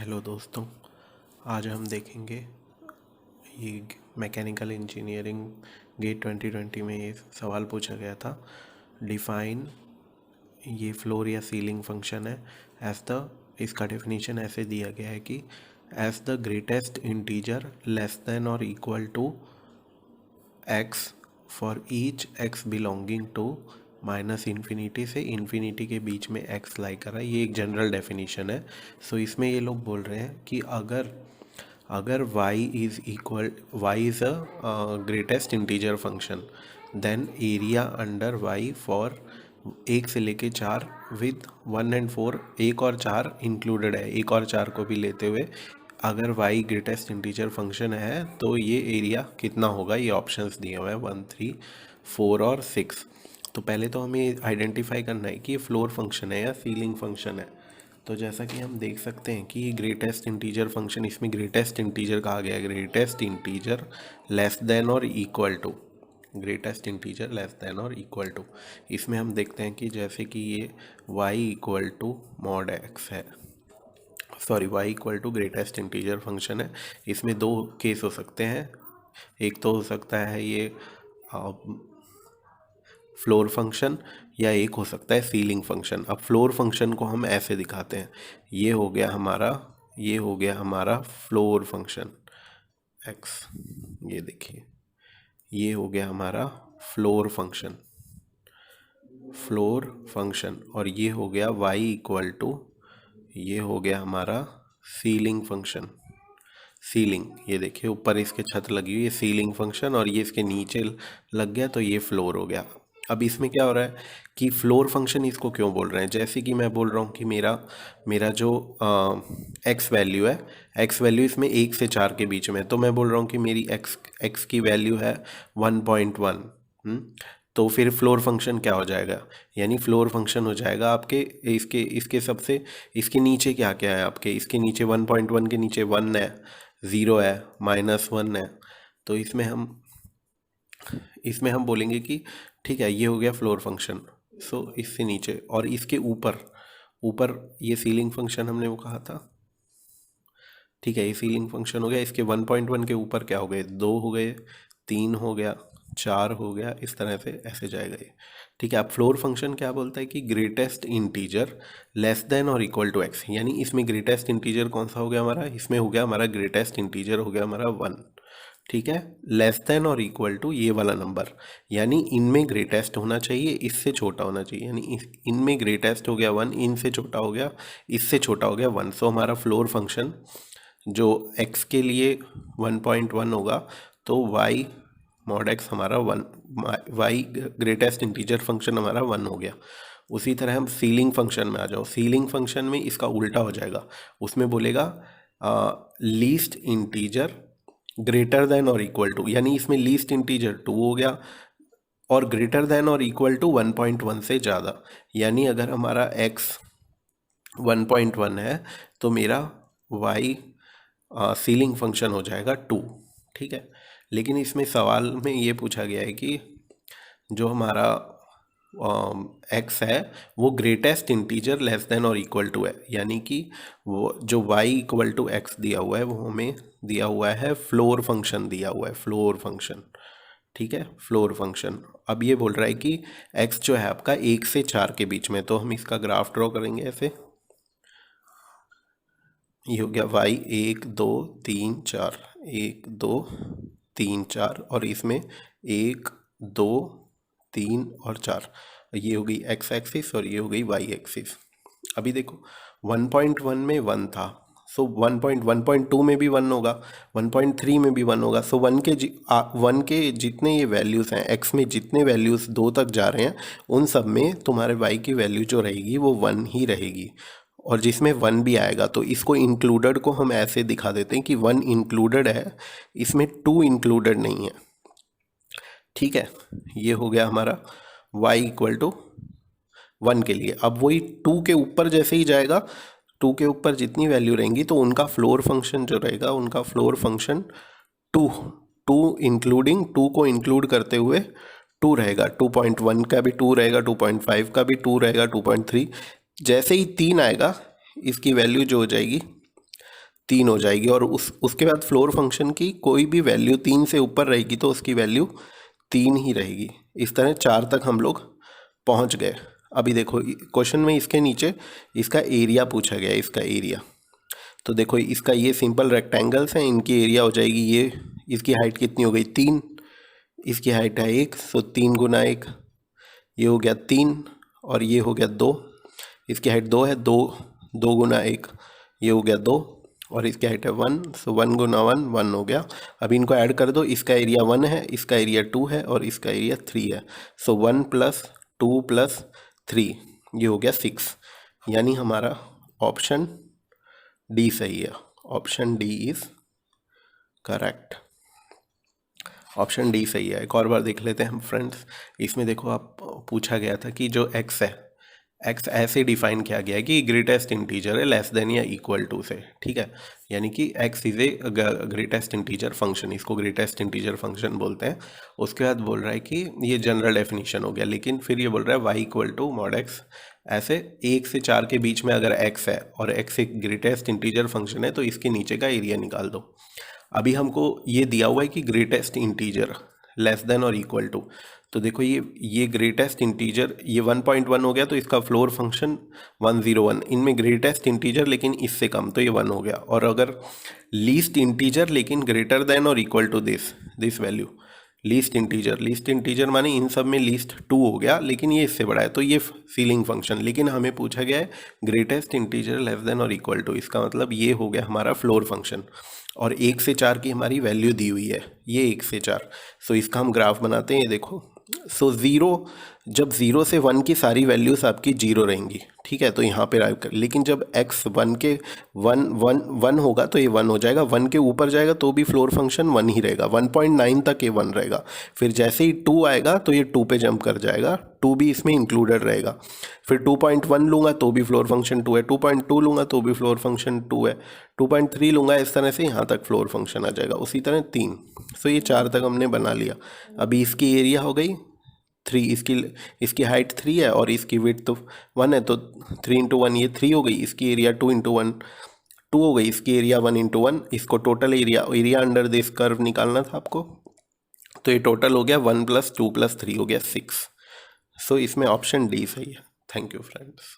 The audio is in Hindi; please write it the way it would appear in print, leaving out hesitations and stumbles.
हेलो दोस्तों। आज हम देखेंगे ये मैकेनिकल इंजीनियरिंग गेट 2020 में ये सवाल पूछा गया था। डिफाइन ये फ्लोर या सीलिंग फंक्शन है एज द, इसका डेफिनेशन ऐसे दिया गया है कि as the greatest integer less than और equal to x for each x belonging to minus infinity से इन्फिनिटी के बीच में एक्स लाई कर रहा है। ये एक जनरल डेफिनेशन है। सो इसमें ये लोग बोल रहे हैं कि अगर y is a greatest integer function, then area under y for एक से लेके चार विद 1 एंड 4, एक और चार इंक्लूडेड है, एक और चार को भी लेते हुए अगर y ग्रेटेस्ट इंटीजर फंक्शन है तो ये एरिया कितना होगा। ये ऑप्शंस दिए हुए हैं 1, 3, 4 और 6। तो पहले तो हमें आइडेंटिफाई करना है कि ये फ्लोर फंक्शन है या सीलिंग फंक्शन है। तो जैसा कि हम देख सकते हैं कि ये ग्रेटेस्ट इंटीजर फंक्शन, इसमें ग्रेटेस्ट इंटीजर कहा गया है, ग्रेटेस्ट इंटीजर लेस देन और equal to, greatest integer less than और इक्वल टू। इसमें हम देखते हैं कि जैसे कि ये y equal to mod x है, sorry y equal to greatest integer function है। इसमें दो केस हो सकते हैं। एक तो हो सकता है ये फ्लोर फंक्शन, या एक हो सकता है सीलिंग फंक्शन। अब फ्लोर फंक्शन को हम ऐसे दिखाते हैं, ये हो गया हमारा फ्लोर फंक्शन x, ये देखिए ये हो गया हमारा फ्लोर फंक्शन और ये हो गया y इक्वल टू, ये हो गया हमारा सीलिंग फंक्शन। सीलिंग, ये देखिए ऊपर इसके छत लगी हुई है सीलिंग फंक्शन, और ये इसके नीचे लग गया तो ये फ्लोर हो गया। अब इसमें क्या हो रहा है कि फ्लोर फंक्शन इसको क्यों बोल रहे हैं, जैसे कि मैं बोल रहा हूँ कि मेरा जो एक्स वैल्यू है, एक्स वैल्यू इसमें 1 से 4 के बीच में, तो मैं बोल रहा हूँ कि मेरी एक्स की वैल्यू है 1.1। तो फिर फ्लोर फंक्शन क्या हो जाएगा, यानी फ्लोर फंक्शन हो जाएगा आपके इसके इसके सबसे, इसके नीचे क्या क्या है आपके, इसके नीचे 1.1 के नीचे 1 है, 0 है, -1 है। तो इसमें हम बोलेंगे कि ठीक है ये हो गया फ्लोर फंक्शन। सो इससे नीचे और इसके ऊपर ऊपर ये सीलिंग फंक्शन हमने वो कहा था। ठीक है, ये सीलिंग फंक्शन हो गया। इसके 1.1 के ऊपर क्या हो गए, 2 हो गए, 3 हो गया, 4 हो गया, इस तरह से ऐसे जाएगा ये। ठीक है, अब फ्लोर फंक्शन क्या बोलता है कि ग्रेटेस्ट इंटीजर लेस देन और इक्वल टू एक्स, यानी इसमें ग्रेटेस्ट इंटीजर कौन सा हो गया हमारा, इसमें हो गया हमारा ग्रेटेस्ट इंटीजर हो गया हमारा 1। ठीक है, लेस देन और इक्वल टू ये वाला नंबर, यानी इनमें ग्रेटेस्ट होना चाहिए, इससे छोटा होना चाहिए, यानी इनमें ग्रेटेस्ट हो गया 1, इनसे छोटा हो गया, इससे छोटा हो गया 1। सो हमारा फ्लोर फंक्शन जो x के लिए 1.1 होगा तो y मॉड x हमारा 1, y ग्रेटेस्ट इंटीजर फंक्शन हमारा 1 हो गया। उसी तरह हम सीलिंग फंक्शन में आ जाओ, सीलिंग फंक्शन में इसका उल्टा हो जाएगा, उसमें बोलेगा लीस्ट इंटीजर ग्रेटर देन और इक्वल टू, यानी इसमें लीस्ट इंटीजर 2 हो गया और ग्रेटर देन और इक्वल टू 1.1 से ज़्यादा, यानी अगर हमारा x 1.1 है तो मेरा y सीलिंग फंक्शन हो जाएगा 2। ठीक है, लेकिन इसमें सवाल में ये पूछा गया है कि जो हमारा x है वो ग्रेटेस्ट इंटीजर लेस देन और इक्वल टू है, यानी कि वो जो y इक्वल टू एक्स दिया हुआ है वो हमें दिया हुआ है फ्लोर फंक्शन दिया हुआ है, फ्लोर फंक्शन। ठीक है, फ्लोर फंक्शन। अब ये बोल रहा है कि x जो है आपका 1 से 4 के बीच में, तो हम इसका ग्राफ ड्रॉ करेंगे ऐसे। ये हो गया y 1 2 3 4, 1 2 3 4, और इसमें 1 2 3 और 4, ये हो गई x एक्सिस और ये हो गई y एक्सिस। अभी देखो 1.1 में 1 था, सो 1.1.2 में भी 1 होगा, 1.3 में भी 1 होगा। सो 1 के जितने ये वैल्यूज़ हैं, x में जितने वैल्यूज़ 2 तक जा रहे हैं उन सब में तुम्हारे y की वैल्यू जो रहेगी वो 1 ही रहेगी, और जिसमें 1 भी आएगा तो इसको इंक्लूडेड को हम ऐसे दिखा देते हैं कि 1 इंक्लूडेड है, इसमें 2 इंक्लूडेड नहीं है। ठीक है, ये हो गया हमारा y इक्वल टू 1 के लिए। अब वही 2 के ऊपर जैसे ही जाएगा, 2 के ऊपर जितनी वैल्यू रहेंगी तो उनका फ्लोर फंक्शन जो रहेगा, उनका फ्लोर फंक्शन 2, 2 इंक्लूडिंग 2 को इंक्लूड करते हुए 2 रहेगा, 2.1 का भी 2 रहेगा, 2.5 का भी 2 रहेगा, 2.3। जैसे ही 3 आएगा इसकी वैल्यू जो हो जाएगी 3 हो जाएगी, और उसके बाद फ्लोर फंक्शन की कोई भी वैल्यू 3 से ऊपर रहेगी तो उसकी वैल्यू 3 ही रहेगी। इस तरह 4 तक हम लोग पहुंच गए। अभी देखो क्वेश्चन में इसके नीचे इसका एरिया पूछा गया है, इसका एरिया। तो देखो इसका ये सिंपल रेक्टेंगल्स हैं, इनकी एरिया हो जाएगी ये, इसकी हाइट कितनी हो गई 3, इसकी हाइट है 1, सो 3 गुना 1, ये हो गया 3, और ये हो गया 2, इसकी हाइट 2 है, 2 2 गुना 1, ये हो गया 2, और इसकी हाइट है 1, सो 1 गुना 1 1 हो गया। अब इनको ऐड कर दो, इसका एरिया 1 है, इसका एरिया 2 है, और इसका एरिया 3 है, सो 1 + 2 + 3, ये हो गया 6। यानी हमारा ऑप्शन डी सही है। Option D is correct. Option D सही है। एक और बार देख लेते हैं हम फ्रेंड्स। इसमें देखो आप पूछा गया था कि जो x है, x ऐसे डिफाइन किया गया है कि ग्रेटेस्ट इंटीजर है लेस देन या इक्वल टू से, ठीक है। यानी कि x is a greatest integer function, इसको ग्रेटेस्ट इंटीजर फंक्शन बोलते हैं। उसके बाद बोल रहा है कि ये जनरल डेफिनेशन हो गया, लेकिन फिर ये बोल रहा है y = mod x। ऐसे 1 से 4 के बीच में अगर x है और x एक ग्रेटेस्ट इंटीजर फंक्शन है तो इसके नीचे का एरिया निकाल दो। अभी हमको ये दिया हुआ है कि ग्रेटेस्ट इंटीजर लेस देन और इक्वल टू, तो देखो ये ग्रेटेस्ट इंटीजर ये 1.1 हो गया, तो इसका फ्लोर फंक्शन 101, इनमें ग्रेटेस्ट इंटीजर लेकिन इससे कम, तो ये 1 हो गया। और अगर लीस्ट इंटीजर लेकिन ग्रेटर देन और equal to this value, least integer माने इन सब में लीस्ट 2 हो गया, लेकिन ये इससे बड़ा है, तो ये सीलिंग फंक्शन। लेकिन हमें पूछा गया है ग्रेटेस्ट इंटीजर लेस देन और इक्वल टू, इसका मतलब ये हो गया हमारा फ्लोर फंक्शन। और 1 से 4 की हमारी वैल्यू दी हुई है, ये 1 से 4। सो इसका हम ग्राफ बनाते हैं, ये देखो। सो जब 0 से 1 की सारी वैल्यूज आपकी 0 रहेंगी, ठीक है, तो यहाँ पे राइट कर। लेकिन जब x 1 के 1 होगा तो ये 1 हो जाएगा, 1 के ऊपर जाएगा तो भी फ्लोर फंक्शन 1 ही रहेगा, 1.9 तक ये 1 रहेगा। फिर जैसे ही 2 आएगा तो ये 2 पे जंप कर जाएगा, 2 भी इसमें इंक्लूडेड रहेगा। फिर 2.1 लूँगा तो भी फ्लोर फंक्शन 2 है, 2.2 लूँगा तो भी फ्लोर फंक्शन 2 है, 2.3 लूँगा, इस तरह से यहाँ तक फ्लोर फंक्शन आ जाएगा। उसी तरह 3, सो ये 4 तक हमने बना लिया। अभी इसकी एरिया हो गई 3, इसकी हाइट 3 है और इसकी विड्थ तो 1 है, तो 3 × 1 ये 3 हो गई, इसकी एरिया 2 × 1 2 हो गई, इसकी एरिया 1 × 1, इसको total area under this curve निकालना था आपको, तो ये टोटल हो गया 1 + 2 + 3 हो गया 6। सो इसमें ऑप्शन डी सही है। Thank you friends.